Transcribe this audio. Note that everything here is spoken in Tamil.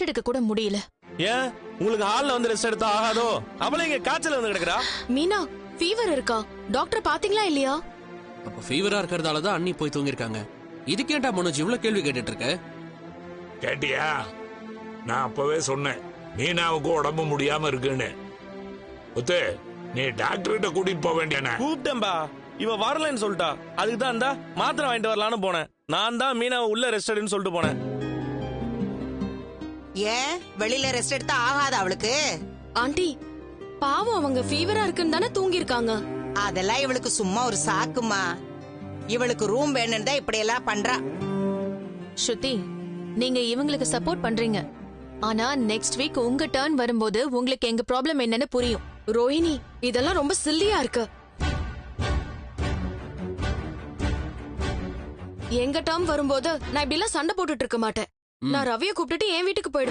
ரெஸ்ட் எடுக்க கூட முடியல. ஏன் உங்களுக்கு ஹால்ல வந்து ரெஸ்ட் எடுத்தா ஆகாதோ? அவளே இங்க காய்ச்சல் வந்து கிடக்குறா. மீனா ஃபீவர் இருக்கா? டாக்டர் பாத்தீங்களா இல்லையா? அப்ப ஃபீவரா இருக்கறதால தான் அண்ணி போய் தூங்கிருக்காங்க. இது கேட்டா மனோஜ் இவ்வளவு கேள்வி கேட்டுட்டு இருக்க? கேட்டியா? நான் அப்பவே சொன்னேன் மீனாவுக்கு உடம்பு முடியாம இருக்குன்னு. ஒத்து நீ டாக்டர் கிட்ட கூட்டிட்டு போக வேண்டியன. கூப்பிட்டேன்பா, இவ வரலன்னு சொல்லிட்டா. அதுக்கு தான் இந்த மாத்திரை வாங்கிட்டு வரலான்னு போனேன். நான் தான் மீனாவை உள்ள ரெஸ்ட் எடுன்னு சொல்லிட்டு போனேன். ஏன் வெளியில ரெஸ்ட் எடுத்தா ஆகாத அவளுக்கு? ஆண்டி பாவம், அவங்க ஃபீவரா இருக்குன்னு தானே தூங்கி இருக்காங்க. அதெல்லாம் இவளுக்கு சும்மா ஒரு சாக்குமா. இவளுக்கு ரூம் வேணும்னு தான் இப்படி எல்லாம் பண்றா. ஸ்ருதி, நீங்க இவங்களுக்கு சப்போர்ட் பண்றீங்க. ஆனா நெக்ஸ்ட் வீக் உங்க டர்ன் வரும்போது உங்களுக்கு எங்க ப்ராப்ளம் என்னன்னு புரியும். ரோஹிணி, இதெல்லாம் ரொம்ப சில்லியா இருக்கு. எங்க டர்ம் வரும்போது நான் இப்படி எல்லாம் சண்டை போட்டுட்டு இருக்க மாட்டேன். நான் ரவியை கூப்பிட்டுட்டு என் வீட்டுக்கு போயிடுவேன்.